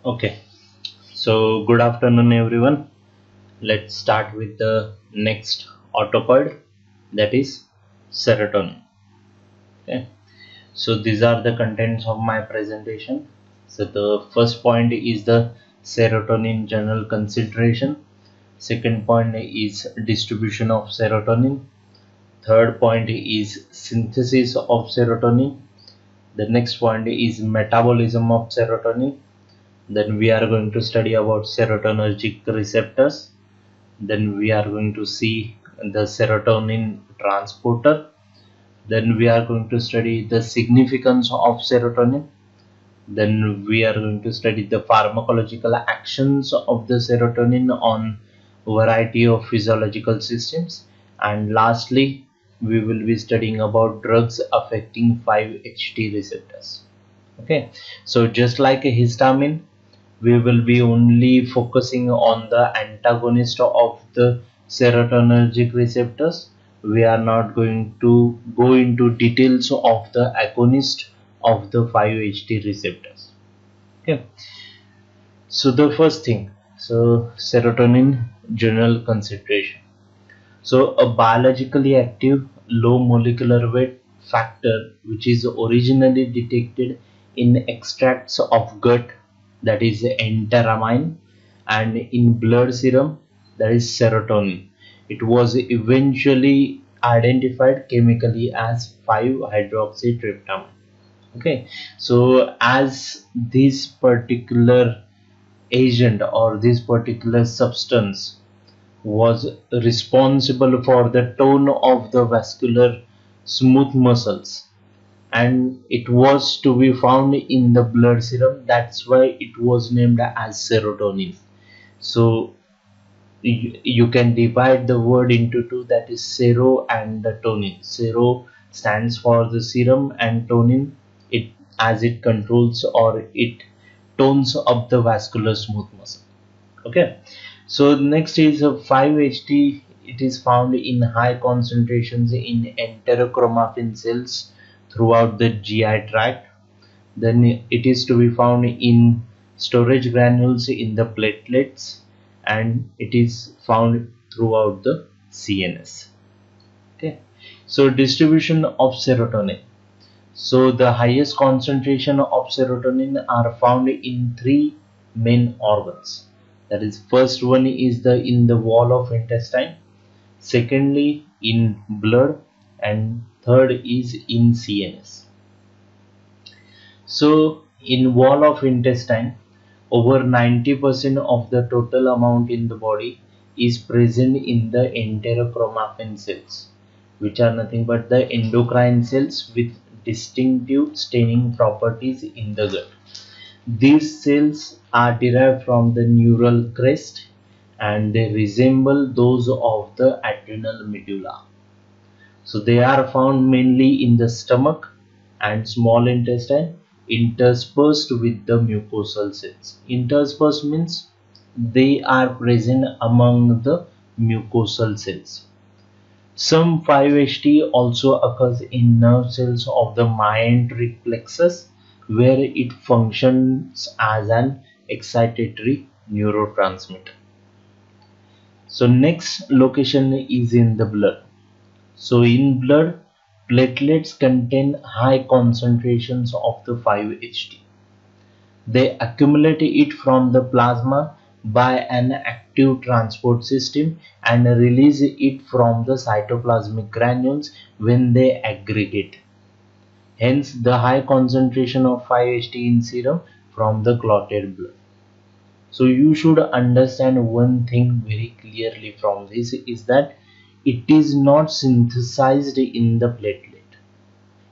Okay, so good afternoon, everyone. Let's start with the next autocode, that is serotonin. Okay, so these are the contents of my presentation. So the first point is the serotonin general consideration. Second point is distribution of serotonin. Third point is synthesis of serotonin. The next point is metabolism of serotonin. Then we are going to study about serotonergic receptors. Then we are going to see the serotonin transporter. Then we are going to study the significance of serotonin. Then we are going to study the pharmacological actions of the serotonin on variety of physiological systems. And lastly, we will be studying about drugs affecting 5-HT receptors. Okay, so just like a histamine, we will be only focusing on the antagonist of the serotonergic receptors. We are not going to go into details of the agonist of the 5-HT receptors. Okay, so the first thing, so serotonin general concentration. So a biologically active low molecular weight factor which is originally detected in extracts of gut, that is enteramine, and in blood serum, that is serotonin. It was eventually identified chemically as 5-hydroxytryptamine. Okay, so as this particular agent or this particular substance was responsible for the tone of the vascular smooth muscles, and it was to be found in the blood serum, that's why it was named as serotonin. So you can divide the word into two, that is sero and the tonin. Sero stands for the serum and tonin it, as it controls or it tones up the vascular smooth muscle. Okay, so next is a 5-HT. It is found in high concentrations in enterochromaffin cells throughout the GI tract. Then it is to be found in storage granules in the platelets, and it is found throughout the CNS. Okay, so distribution of serotonin. So the highest concentration of serotonin are found in three main organs. That is, first one is the in the wall of intestine, secondly in blood, and third is in CNS. So in wall of intestine, over 90% of the total amount in the body is present in the enterochromaffin cells, which are nothing but the endocrine cells with distinctive staining properties in the gut. These cells are derived from the neural crest and they resemble those of the adrenal medulla. So they are found mainly in the stomach and small intestine, interspersed with the mucosal cells. Interspersed means they are present among the mucosal cells. Some 5-HT also occurs in nerve cells of the myenteric plexus, where it functions as an excitatory neurotransmitter. So next location is in the blood. So in blood, platelets contain high concentrations of the 5-HT. They accumulate it from the plasma by an active transport system and release it from the cytoplasmic granules when they aggregate. Hence the high concentration of 5-HT in serum from the clotted blood. So you should understand one thing very clearly from this is that it is not synthesized in the platelet.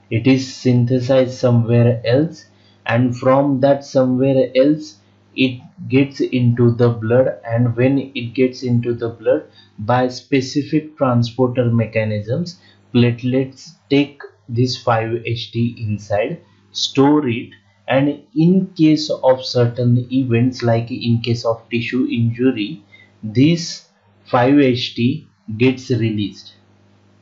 It is synthesized somewhere else, and from that somewhere else it gets into the blood, and when it gets into the blood by specific transporter mechanisms, platelets take this 5-HT inside, store it, and in case of certain events like in case of tissue injury, this 5-HT gets released,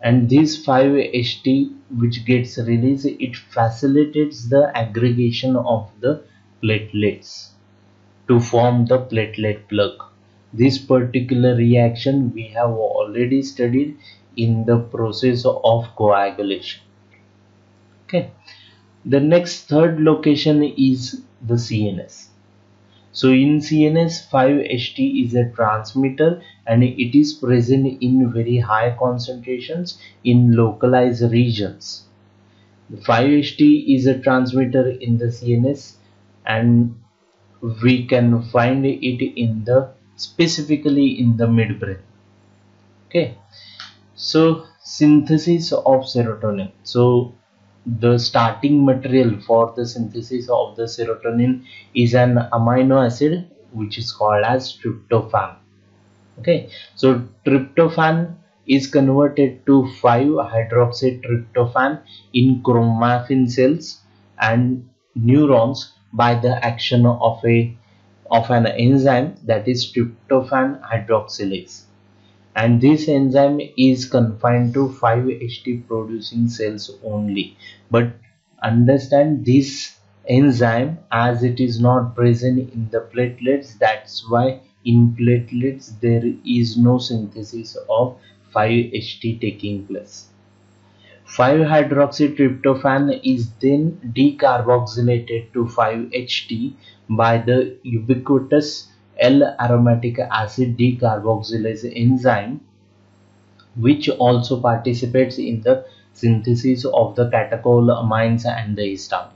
and this 5-HT which gets released, it facilitates the aggregation of the platelets. to form the platelet plug. This particular reaction we have already studied in the process of coagulation. Okay. The next third location is the CNS. So in CNS, 5-HT is a transmitter and it is present in very high concentrations in localized regions. The 5-HT is a transmitter in the CNS and we can find it in the specifically in the midbrain. Okay, so synthesis of serotonin. So the starting material for the synthesis of the serotonin is an amino acid which is called as tryptophan. Okay, so tryptophan is converted to 5-hydroxytryptophan in chromaffin cells and neurons by the action of an enzyme, that is tryptophan hydroxylase, and this enzyme is confined to 5-HT producing cells only. But understand, this enzyme, as it is not present in the platelets, that's why in platelets there is no synthesis of 5-HT taking place. 5-hydroxytryptophan is then decarboxylated to 5-HT by the ubiquitous L-aromatic acid decarboxylase enzyme, which also participates in the synthesis of the catecholamines and the histamine.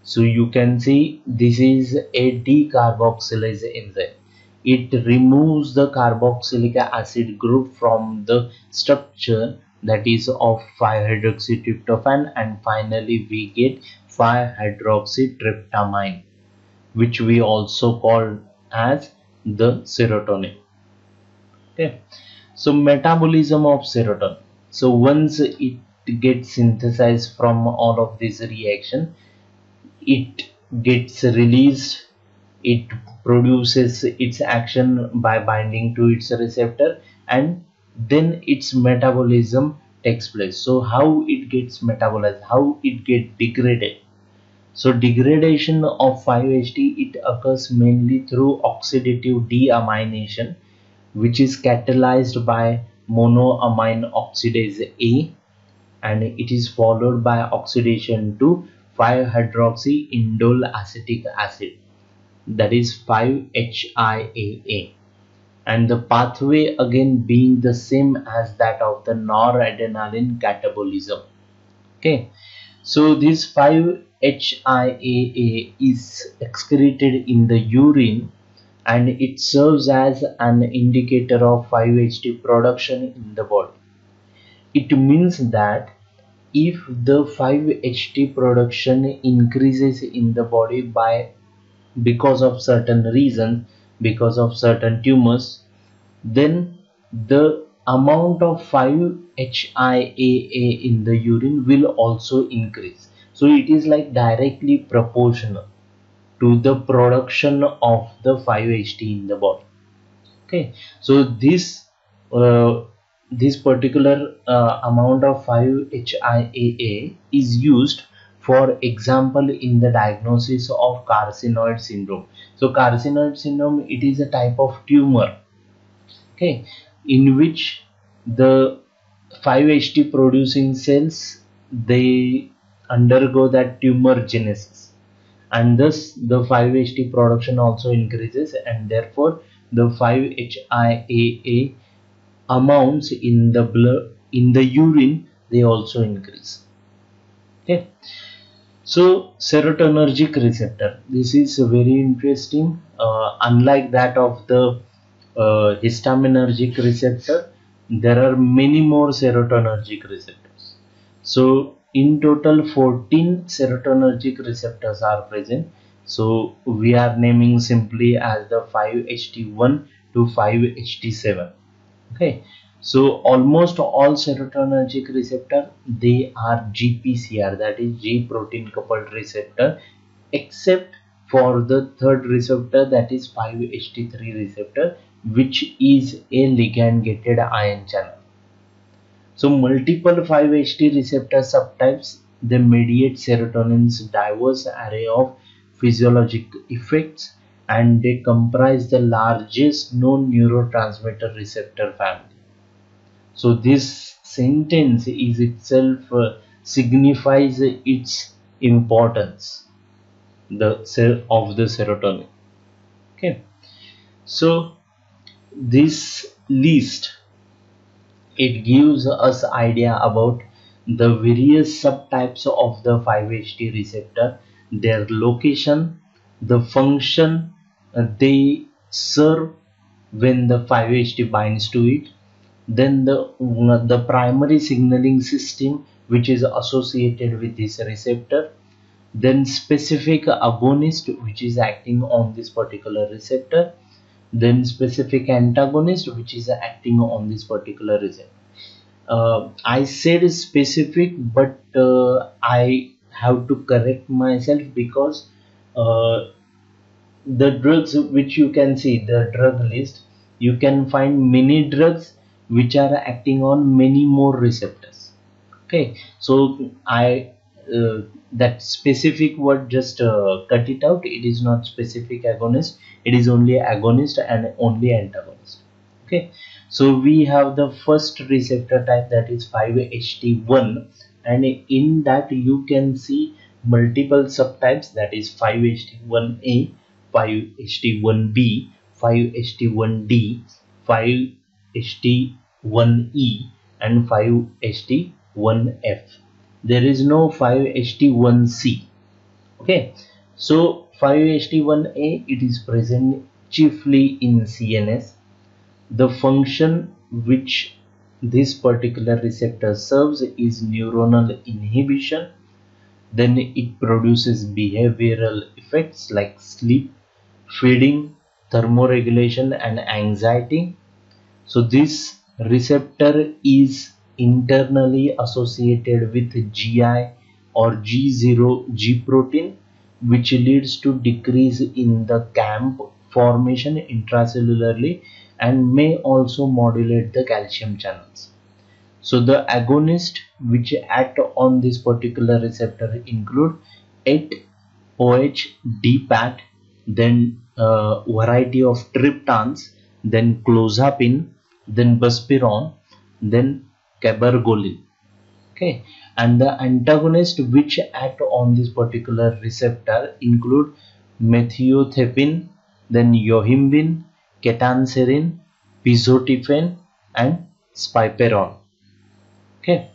So you can see this is a decarboxylase enzyme. It removes the carboxylic acid group from the structure, that is of 5-hydroxytryptophan, and finally we get 5-hydroxytryptamine, which we also call as the serotonin. Okay, so metabolism of serotonin. So once it gets synthesized from all of this reaction, it gets released, it produces its action by binding to its receptor, and then its metabolism takes place. So how it gets metabolized, how it gets degraded? So degradation of 5-HT, it occurs mainly through oxidative deamination, which is catalyzed by monoamine oxidase A, and it is followed by oxidation to 5-hydroxyindole acetic acid, that is 5-HIAA, and the pathway again being the same as that of the noradrenaline catabolism. Okay, so this 5-HIAA is excreted in the urine and it serves as an indicator of 5-HT production in the body. It means that if the 5-HT production increases in the body because of certain reasons, because of certain tumors, then the amount of 5-HIAA in the urine will also increase. So it is like directly proportional to the production of the 5-HT in the body. Okay, so this particular amount of 5-HIAA is used, for example, in the diagnosis of carcinoid syndrome. So carcinoid syndrome, it is a type of tumor, okay, in which the 5-HT producing cells, they undergo that tumor genesis, and thus the 5-HT production also increases, and therefore the 5-HIAA amounts in the blood, in the urine, they also increase. Okay, so serotonergic receptor, this is very interesting. Unlike that of the histaminergic receptor, there are many more serotonergic receptors. So in total 14 serotonergic receptors are present. So we are naming simply as the 5-HT1 to 5-HT7. Okay, so almost all serotonergic receptor, they are GPCR, that is G protein coupled receptor, except for the third receptor, that is 5-HT3 receptor, which is a ligand gated ion channel. So multiple 5-HT receptor subtypes, they mediate serotonin's diverse array of physiologic effects, and they comprise the largest known neurotransmitter receptor family. So this sentence is itself signifies its importance, of the serotonin. Okay, so this list, it gives us idea about the various subtypes of the 5-HT receptor, their location, the function they serve when the 5-HT binds to it, then the primary signaling system which is associated with this receptor, then specific agonist which is acting on this particular receptor, then specific antagonist which is acting on this particular receptor. I said specific, but I have to correct myself because uh, the drugs which you can see, the drug list, you can find many drugs which are acting on many more receptors. Okay, so I that specific word, just cut it out. It is not specific agonist, it is only agonist and only antagonist. Okay, so we have the first receptor type, that is 5-HT1, and in that you can see multiple subtypes, that is 5-HT1A, 5-HT1B, 5-HT1D, 5-HT1E, and 5-HT1F. There is no 5-HT1C. Okay, so 5-HT1A, it is present chiefly in CNS. The function which this particular receptor serves is neuronal inhibition. Then it produces behavioral effects like sleep, feeding, thermoregulation, and anxiety. So this receptor is internally associated with GI or G0 G protein, which leads to decrease in the CAMP formation intracellularly and may also modulate the calcium channels. So the agonist which act on this particular receptor include 8-OH DPAT, then variety of triptans, then clozapine, then buspirone, then cabergoline. Okay, and the antagonist which act on this particular receptor include methiotherapine, then yohimbine, ketanserin, pizotifen, and spiperone. Okay,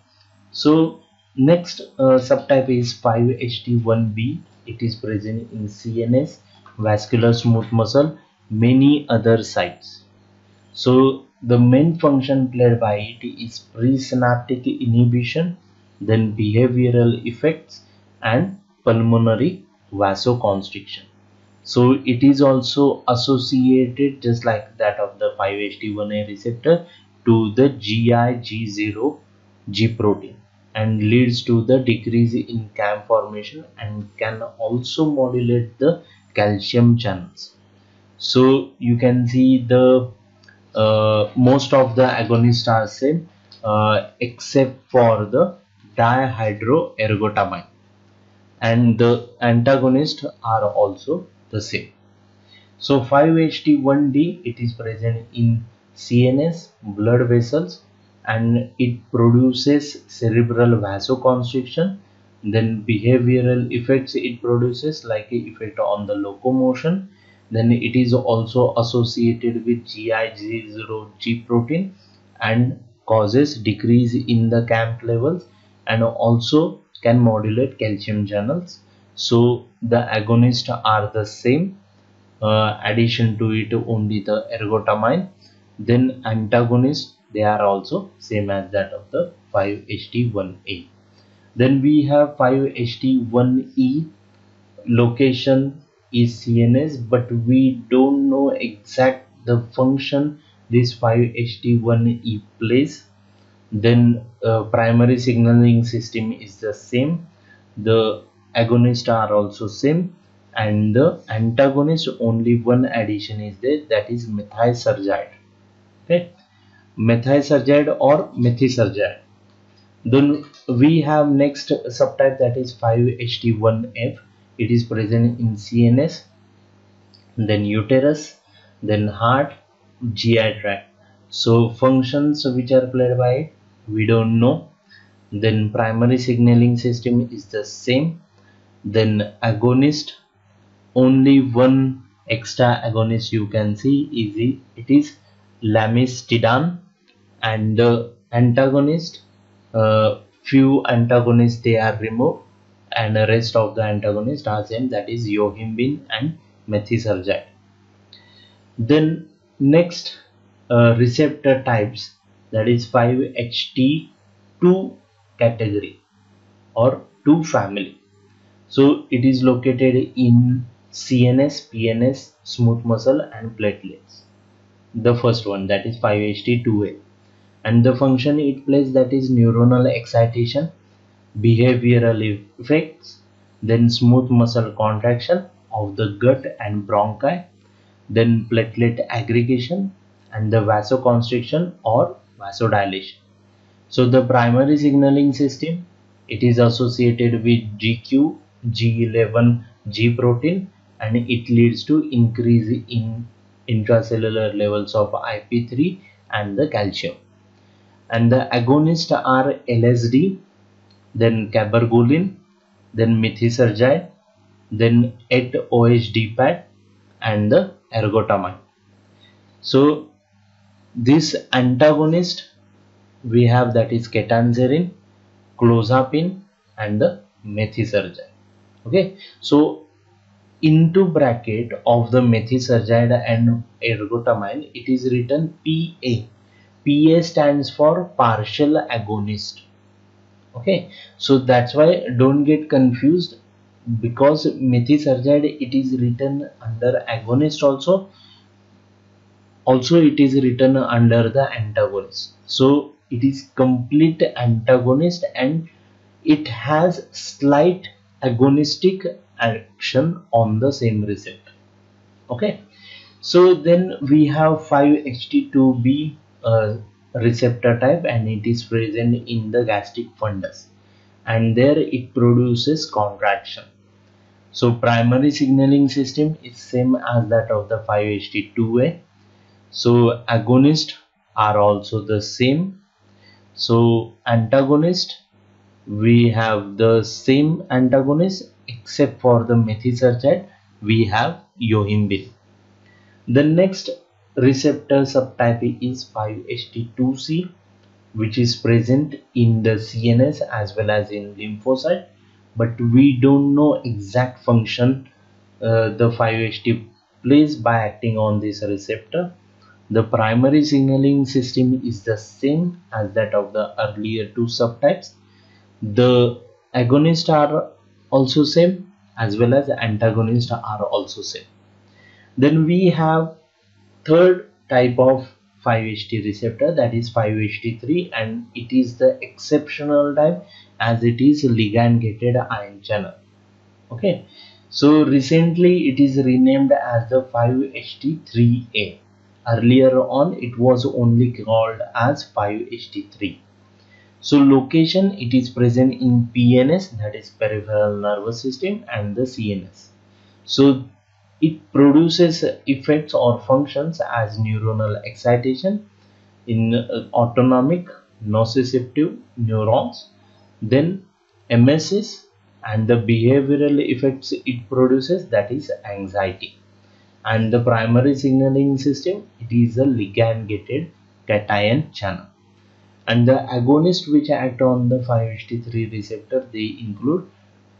so next subtype is 5-HT1B. It is present in CNS, vascular smooth muscle, many other sites. So the main function played by it is presynaptic inhibition, then behavioral effects, and pulmonary vasoconstriction. So it is also associated, just like that of the 5-HT1A receptor, to the GI G0 G protein, and leads to the decrease in CAM formation and can also modulate the calcium channels. So you can see the most of the agonists are same, except for the dihydroergotamine, and the antagonists are also the same. So 5-HT1D, it is present in CNS, blood vessels, and it produces cerebral vasoconstriction. Then behavioral effects it produces, like effect on the locomotion. Then it is also associated with GI-G0G protein and causes decrease in the CAMP levels, and also can modulate calcium channels. So the agonists are the same, addition to it only the ergotamine. Then antagonists, they are also same as that of the 5-HT1A. Then we have 5-HT1E, location is CNS, but we don't know exact the function this 5-HT1E plays. Then primary signaling system is the same, the agonists are also same, and the antagonist, only one addition is there, that is methysergide. Okay, methysergide or methysergide. Then we have next subtype, that is 5-HT1F. It is present in CNS, then uterus, then heart, GI tract. So functions which are played by it, we don't know. Then primary signaling system is the same. Then agonist, only one extra agonist you can see is it is lamistidine, and the antagonist, few antagonists they are removed, and the rest of the antagonists are same, that is yohimbine and methysergide. Then next receptor types, that is 5HT2 category or 2 family. So it is located in CNS, PNS, smooth muscle and platelets. The first one, that is 5HT2A, and the function it plays, that is neuronal excitation, behavioral effects, then smooth muscle contraction of the gut and bronchi, then platelet aggregation and the vasoconstriction or vasodilation. So the primary signaling system, it is associated with GQ, G11, G protein, and it leads to increase in intracellular levels of IP3 and the calcium. And the agonists are LSD, then cabergoline, then methysergide, then 8-OH-DPAT, and the ergotamine. So this antagonist we have, that is ketanserin, clozapine, and the methysergide. Okay, so into bracket of the methysergide and ergotamine, it is written PA. PA stands for partial agonist. Okay, so that's why don't get confused, because methysergide it is written under agonist also it is written under the antagonist. So it is complete antagonist and it has slight agonistic action on the same receptor. Okay, so then we have 5HT2B receptor type, and it is present in the gastric fundus, and there it produces contraction. So primary signaling system is same as that of the 5HT2A. So agonists are also the same. So antagonist, we have the same antagonist except for the methysergide we have yohimbine. The next receptor subtype is 5HT2C, which is present in the CNS as well as in lymphocyte, but we don't know exact function the 5HT plays by acting on this receptor. The primary signaling system is the same as that of the earlier two subtypes. The agonists are also same as well as the antagonists are also same. Then we have third type of 5HT receptor, that is 5HT3, and it is the exceptional type as it is ligand gated ion channel. Okay, so recently it is renamed as the 5HT3A. Earlier on it was only called as 5HT3. So location, it is present in PNS, that is peripheral nervous system, and the CNS. So it produces effects or functions as neuronal excitation in autonomic nociceptive neurons, then MSS, and the behavioral effects it produces, that is anxiety. And the primary signaling system, it is a ligand gated cation channel. And the agonists which act on the 5HT3 receptor, they include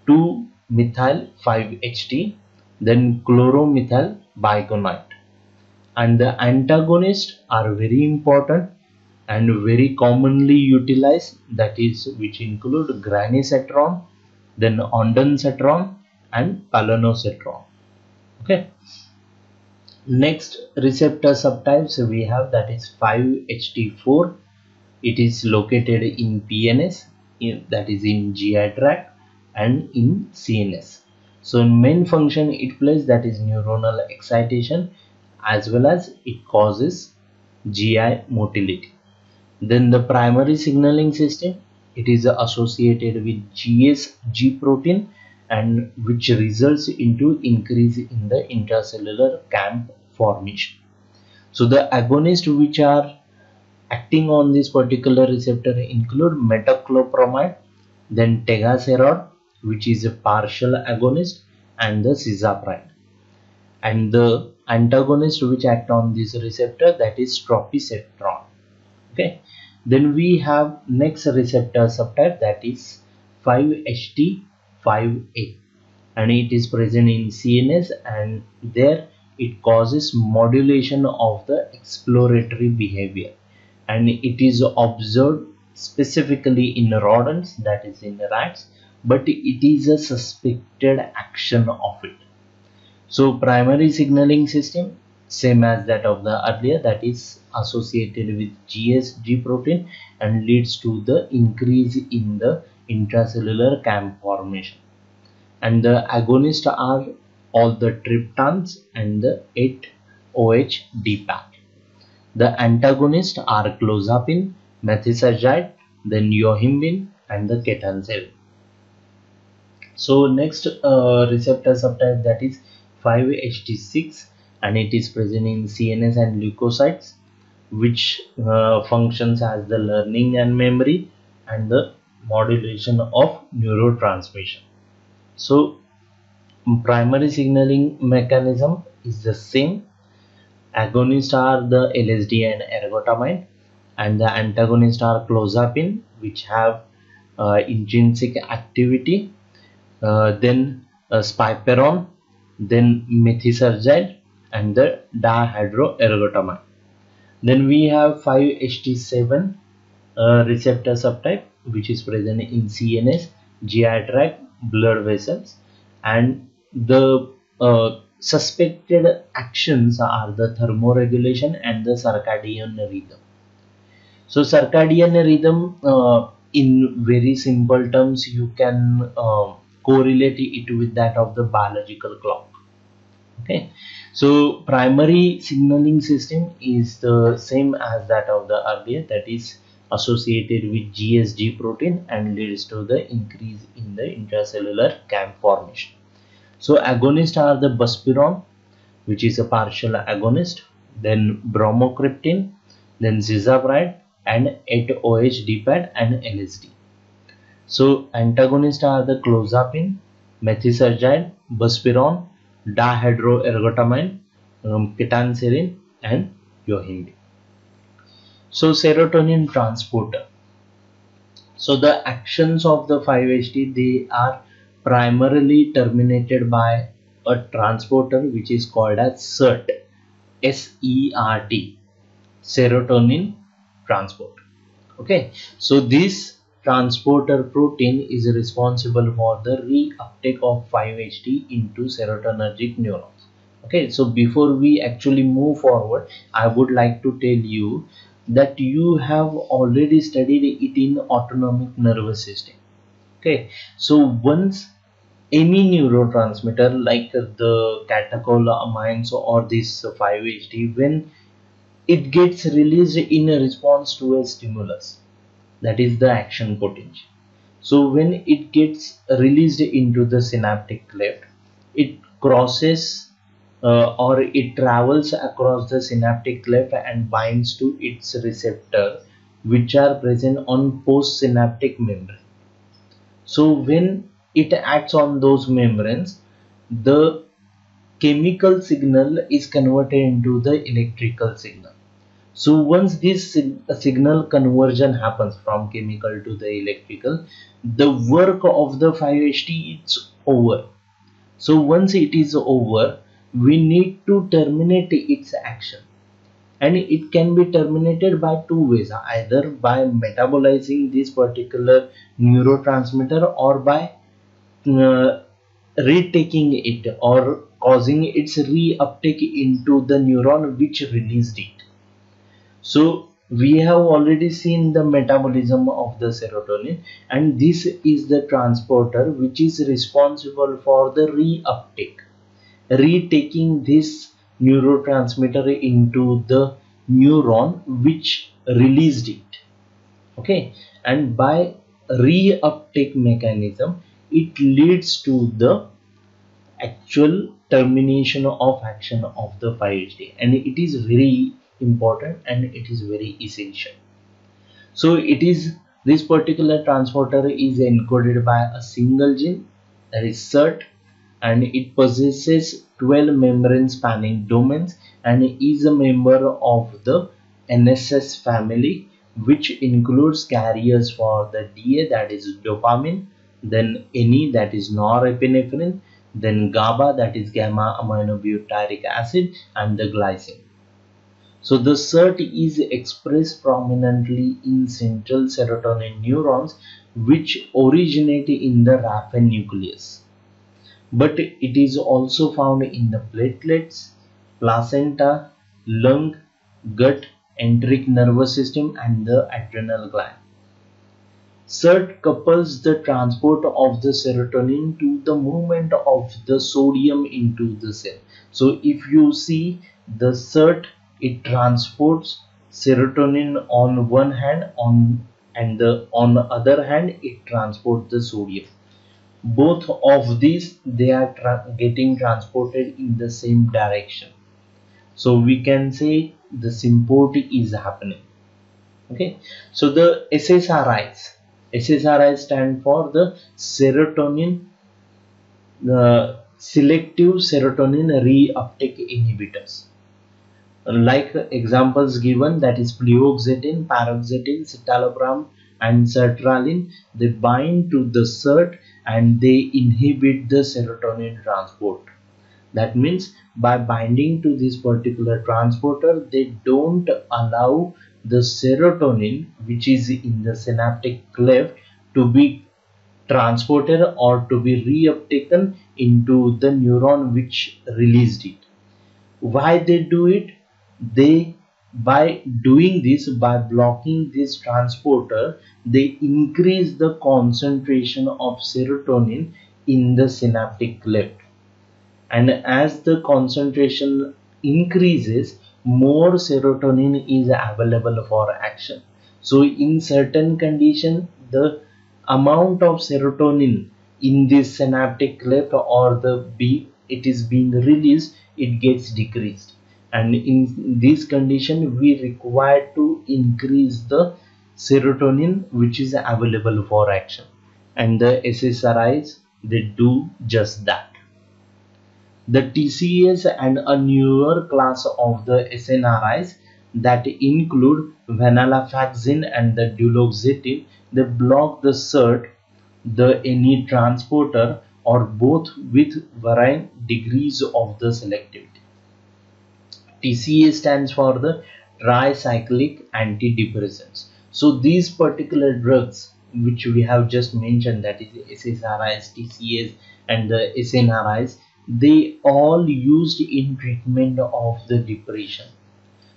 2-methyl-5HT, then chloromethyl biconate. And the antagonists are very important and very commonly utilized, that is which include granisetron, then ondansetron and palonosetron. Okay, next receptor subtypes we have, that is 5HT4. It is located in PNS, that is in GI tract, and in CNS. So main function it plays, that is neuronal excitation, as well as it causes GI motility. Then the primary signaling system, it is associated with G protein and which results into increase in the intracellular CAMP formation. So the agonists which are acting on this particular receptor include metoclopramide, then tegaserod, which is a partial agonist, and the cisapride. And the antagonist which act on this receptor, that is tropisetron. Okay, then we have next receptor subtype, that is 5-HT5A, and it is present in CNS, and there it causes modulation of the exploratory behavior, and it is observed specifically in rodents, that is in rats, but it is a suspected action of it. So primary signaling system, same as that of the earlier, that is associated with GSG protein and leads to the increase in the intracellular CAMP formation. And the agonists are all the triptans and the 8-OH DPAC. The antagonists are clozapine, methisergide, then yohimbine, and the ketanserin. So next receptor subtype, that is 5-HT6, and it is present in CNS and leukocytes, which functions as the learning and memory and the modulation of neurotransmission. So primary signaling mechanism is the same. Agonists are the LSD and ergotamine, and the antagonists are clozapine, which have intrinsic activity, then spiperon, then methisergide, and the dihydroergotamine. Then we have 5-HT7 receptor subtype, which is present in CNS, GI tract, blood vessels, and the suspected actions are the thermoregulation and the circadian rhythm. So circadian rhythm, in very simple terms, you can correlate it with that of the biological clock. Okay, so primary signaling system is the same as that of the earlier, that is associated with GSG protein and leads to the increase in the intracellular CAMP formation. So agonists are the buspirone, which is a partial agonist, then bromocriptine, then cisapride, and 8-OH DPAD and LSD. So antagonists are the clozapine, methisergide, buspirone, dihydroergotamine, ketanserin, and yohimbine. So serotonin transporter. So the actions of the 5-HT, they are primarily terminated by a transporter which is called as SERT, S-E-R-T, serotonin transporter. Okay, so this transporter protein is responsible for the reuptake of 5-HT into serotonergic neurons. Okay, so before we actually move forward, I would like to tell you that you have already studied it in autonomic nervous system. Okay, so once any neurotransmitter like the catecholamines or this 5-HT, when it gets released in a response to a stimulus, that is the action potential. So when it gets released into the synaptic cleft, it crosses or it travels across the synaptic cleft and binds to its receptor, which are present on postsynaptic membrane. So when it acts on those membranes, the chemical signal is converted into the electrical signal. So once this signal conversion happens from chemical to the electrical, the work of the 5-HT is over. So once it is over, we need to terminate its action, and it can be terminated by two ways, either by metabolizing this particular neurotransmitter or by retaking it or causing its reuptake into the neuron which released it. So we have already seen the metabolism of the serotonin, and this is the transporter which is responsible for the reuptake, retaking this neurotransmitter into the neuron which released it. Okay, and by reuptake mechanism, it leads to the actual termination of action of the 5-HT, and it is very important and it is very essential. So it is, this particular transporter is encoded by a single gene, that is SERT, and it possesses 12 membrane spanning domains and is a member of the NSS family, which includes carriers for the DA, that is dopamine, then NE, that is norepinephrine, then GABA, that is gamma aminobutyric acid, and the glycine. So the SERT is expressed prominently in central serotonin neurons, which originate in the raphe nucleus. But it is also found in the platelets, placenta, lung, gut, enteric nervous system, and the adrenal gland. SERT couples the transport of the serotonin to the movement of the sodium into the cell. So if you see the SERT, it transports serotonin on one hand, on the other hand it transports the sodium. Both of these, they are getting transported in the same direction. So we can say the symptotic is happening. Okay, so the SSRIs stand for the serotonin selective serotonin reuptake inhibitors. Like examples given, that is fluoxetine, paroxetine, citalopram, and sertraline. They bind to the SERT and they inhibit the serotonin transport. That means by binding to this particular transporter, they don't allow the serotonin, which is in the synaptic cleft, to be transported or to be reuptaken into the neuron which released it. Why they do it? They, by doing this, by blocking this transporter, they increase the concentration of serotonin in the synaptic cleft, and as the concentration increases, more serotonin is available for action. So in certain condition, the amount of serotonin in this synaptic cleft or the it is being released, it gets decreased, and in this condition we require to increase the serotonin which is available for action, and the SSRIs, they do just that. The TCAs and a newer class of the SNRIs that include venlafaxine and the duloxetine, they block the SERT, the NE transporter, or both with varying degrees of the selectivity. TCA stands for the tricyclic antidepressants. So these particular drugs which we have just mentioned, that is SSRIs, TCAs, and the SNRIs, they all used in treatment of the depression.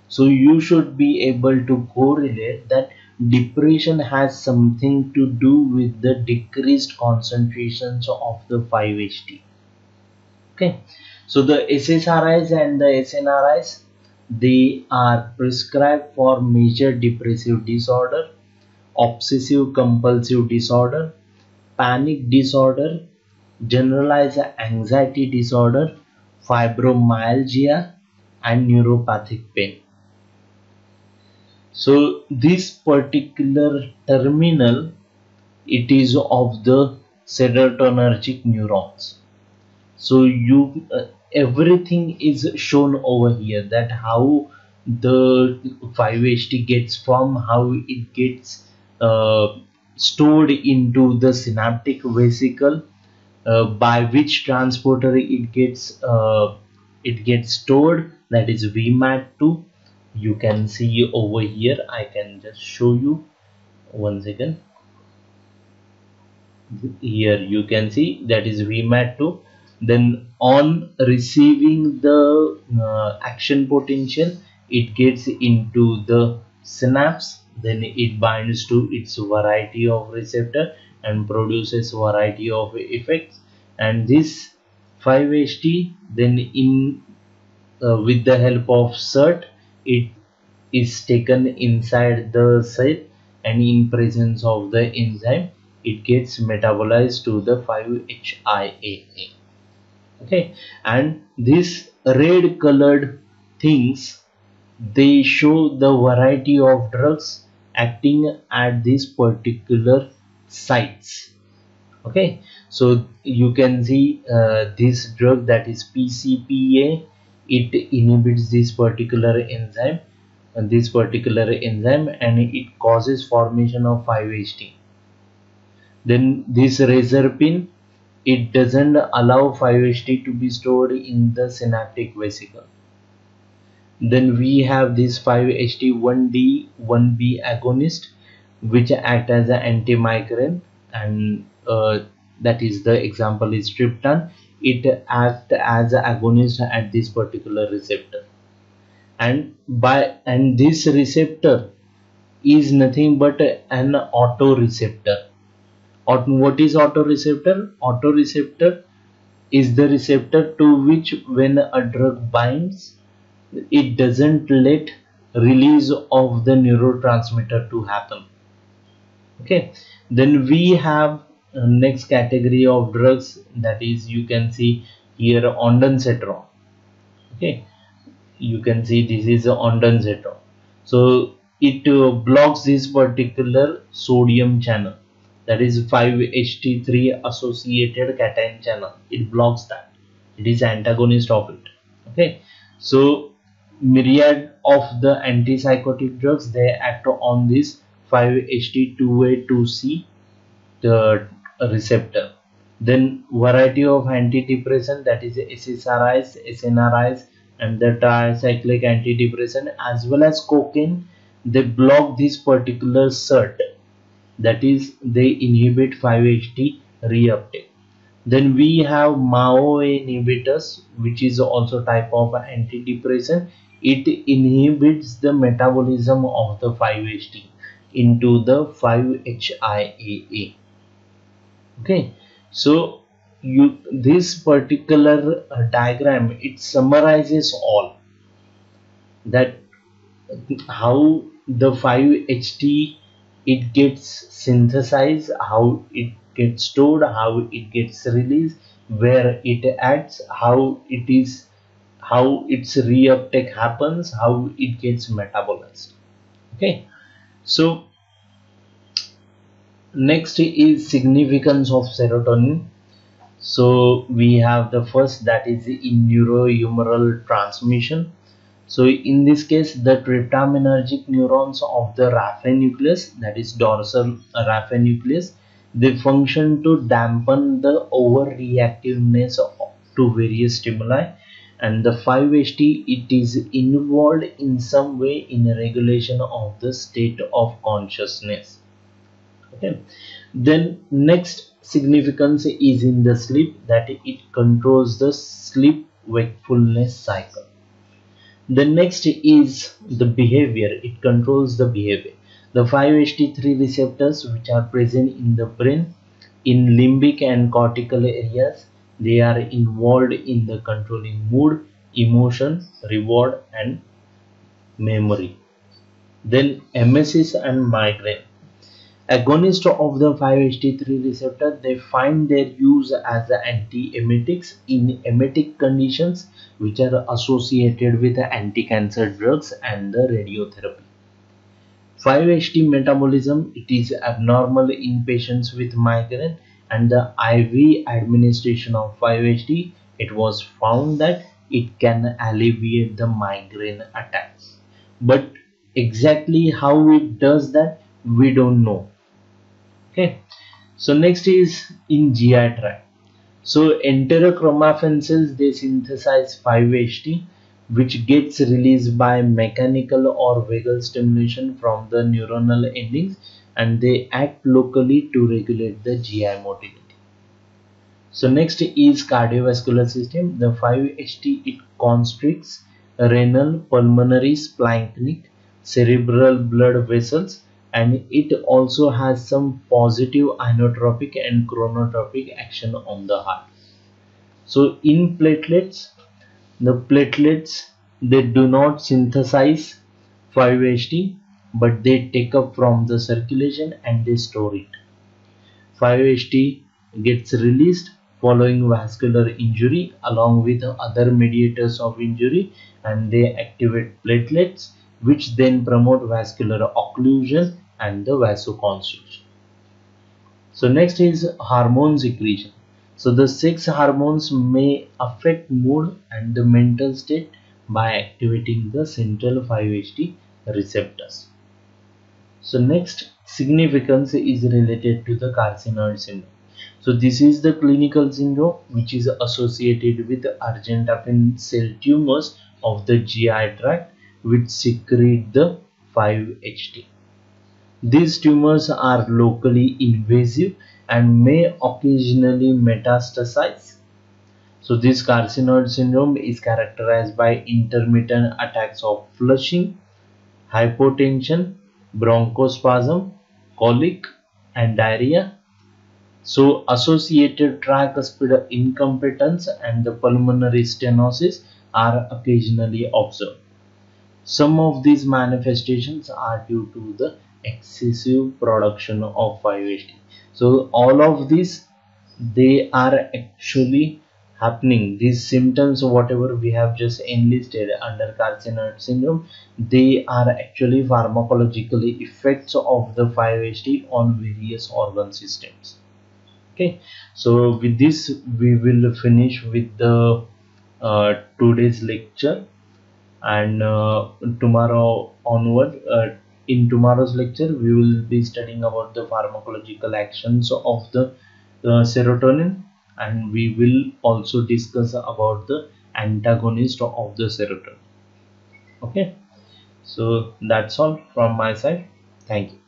So you should be able to correlate that depression has something to do with the decreased concentrations of the 5-HT. Okay, so the SSRIs and the SNRIs, they are prescribed for major depressive disorder, obsessive compulsive disorder, panic disorder, generalized anxiety disorder, fibromyalgia, and neuropathic pain. So this particular terminal, it is of the serotonergic neurons. So you everything is shown over here, that how the 5-HT gets formed, how it gets stored into the synaptic vesicle, by which transporter it gets stored, that is VMAT2. You can see over here, I can just show you, one second. Here you can see that is VMAT2. Then on receiving the action potential, it gets into the synapse, then it binds to its variety of receptor and produces variety of effects, and this 5-HT then in with the help of SERT, it is taken inside the cell, and in presence of the enzyme, it gets metabolized to the 5-HIAA. Okay, and these red colored things, they show the variety of drugs acting at these particular sites. Okay, so you can see this drug, that is PCPA, it inhibits this particular enzyme, and it causes formation of 5-HT. Then this reserpine, it doesn't allow 5-HT to be stored in the synaptic vesicle. Then we have this 5-HT1D 1B agonist, which act as an anti-migraine, and that is, the example is triptan. It act as an agonist at this particular receptor, and this receptor is nothing but an autoreceptor. What is autoreceptor? Autoreceptor is the receptor to which, when a drug binds, it doesn't let release of the neurotransmitter to happen. Okay, then we have next category of drugs, that is, you can see here ondansetron. Okay, you can see this is ondansetron. So it blocks this particular sodium channel, that is 5-HT3 associated cation channel. It blocks that. It is antagonist of it. Okay, so myriad of the antipsychotic drugs, they act on this 5-HT2A2C the receptor. Then variety of antidepressant, that is SSRIs, SNRIs, and the tricyclic antidepressant, as well as cocaine, they block this particular SERT, that is, they inhibit 5-HT reuptake. Then we have MAOA inhibitors, which is also type of antidepressant. It inhibits the metabolism of the 5-HT into the 5-HIAA. Okay, so this particular diagram, it summarizes all that, how the 5-HT it gets synthesized, how it gets stored, how it gets released, where it acts, how its reuptake happens, how it gets metabolized. Okay, so next is significance of serotonin. So we have the first, that is in neurohumoral transmission. So in this case, the tryptaminergic neurons of the Raphe nucleus, that is dorsal Raphe nucleus, they function to dampen the overreactiveness to various stimuli, and the 5-HT, it is involved in some way in regulation of the state of consciousness. Okay, then next significance is in the sleep, that it controls the sleep wakefulness cycle. The next is the behavior, it controls the behavior. The 5-HT3 receptors, which are present in the brain in limbic and cortical areas, they are involved in the controlling mood, emotion, reward, and memory. Then emesis and migraine. Agonists of the 5-HT3 receptor, they find their use as antiemetics in emetic conditions which are associated with anti-cancer drugs and the radiotherapy. 5-HT metabolism, it is abnormal in patients with migraine, and the IV administration of 5-HT, it was found that it can alleviate the migraine attacks. But exactly how it does that, we don't know. Okay, so next is in GI tract. So enterochromaffin cells, they synthesize 5-HT, which gets released by mechanical or vagal stimulation from the neuronal endings, and they act locally to regulate the GI motility. So next is cardiovascular system. The 5-HT, it constricts renal, pulmonary, splanchnic, cerebral blood vessels, and it also has some positive inotropic and chronotropic action on the heart. So in platelets, the platelets, they do not synthesize 5-HT, but they take up from the circulation and they store it. 5-HT gets released following vascular injury along with other mediators of injury, and they activate platelets, which then promote vascular occlusion and the vasoconstriction. So next is hormone secretion. So the sex hormones may affect mood and the mental state by activating the central 5-HT receptors. So next significance is related to the carcinoid syndrome. So this is the clinical syndrome which is associated with argentapin cell tumors of the GI tract which secrete the 5-HT. These tumors are locally invasive and may occasionally metastasize. So this carcinoid syndrome is characterized by intermittent attacks of flushing, hypotension, bronchospasm, colic, and diarrhea. So associated tricuspid incompetence and the pulmonary stenosis are occasionally observed. Some of these manifestations are due to the excessive production of 5-HT. So all of these, they are actually happening. These symptoms whatever we have just enlisted under carcinoid syndrome, they are actually pharmacologically effects of the 5-HT on various organ systems. Okay, so with this we will finish with the today's lecture, and tomorrow onward, in tomorrow's lecture we will be studying about the pharmacological actions of the serotonin, and we will also discuss about the antagonist of the serotonin. Okay, so that's all from my side. Thank you.